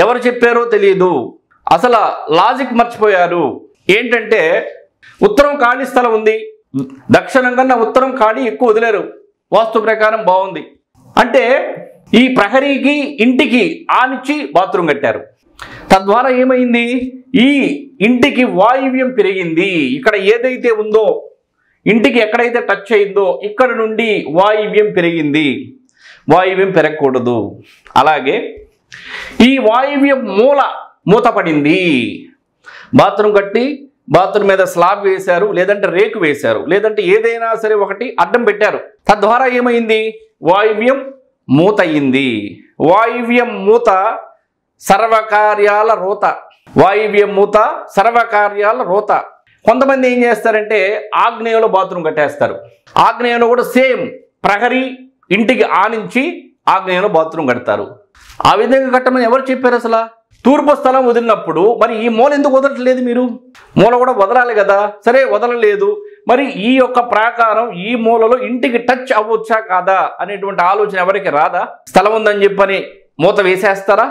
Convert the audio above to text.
ఎవరు చెప్పారో తెలియదు, అసలు లాజిక్ మర్చిపోయారు. ఏంటంటే ఉత్తరం ఖాళీ స్థలం ఉంది, దక్షిణం కన్నా ఉత్తరం ఖాళీ ఎక్కువ వదిలేరు, వాస్తు ప్రకారం బాగుంది అంటే ఈ ప్రహరీకి ఇంటికి ఆనిచ్చి బాత్రూమ్ కట్టారు. తద్వారా ఏమైంది, ఈ ఇంటికి వాయువ్యం పెరిగింది. ఇక్కడ ఏదైతే ఉందో ఇంటికి ఎక్కడైతే టచ్ అయిందో ఇక్కడ నుండి వాయువ్యం పెరిగింది. వాయువ్యం పెరగకూడదు. అలాగే ఈ వాయువ్యం మూతపడింది. బాత్రూమ్ కట్టి బాత్రూమ్ మీద స్లాబ్ వేశారు, లేదంటే రేకు వేశారు, లేదంటే ఏదైనా సరే ఒకటి అడ్డం పెట్టారు. తద్వారా ఏమైంది, వాయువ్యం మూత అయింది. వాయువ్యం మూత సర్వకార్యాల రోత. వాయువ్యం మూత సర్వకార్యాల రోత. కొంతమంది ఏం చేస్తారంటే ఆగ్నేయంలో బాత్రూమ్ కట్టేస్తారు. ఆగ్నేయంలో కూడా సేమ్ ప్రహరీ ఇంటికి ఆనించి ఆగ్నేయంలో బాత్రూమ్ కడతారు. ఆ విధంగా కట్టమని ఎవరు చెప్పారు? అసలు తూర్పు స్థలం వదిలినప్పుడు మరి ఈ మూల ఎందుకు వదలట్లేదు? మీరు మూల కూడా వదలాలి కదా. సరే వదలలేదు, మరి ఈ యొక్క ప్రాకారం ఈ మూలలో ఇంటికి టచ్ అవ్వచ్చా కాదా అనేటువంటి ఆలోచన ఎవరికి రాదా? స్థలం ఉందని చెప్పని మూత వేసేస్తారా?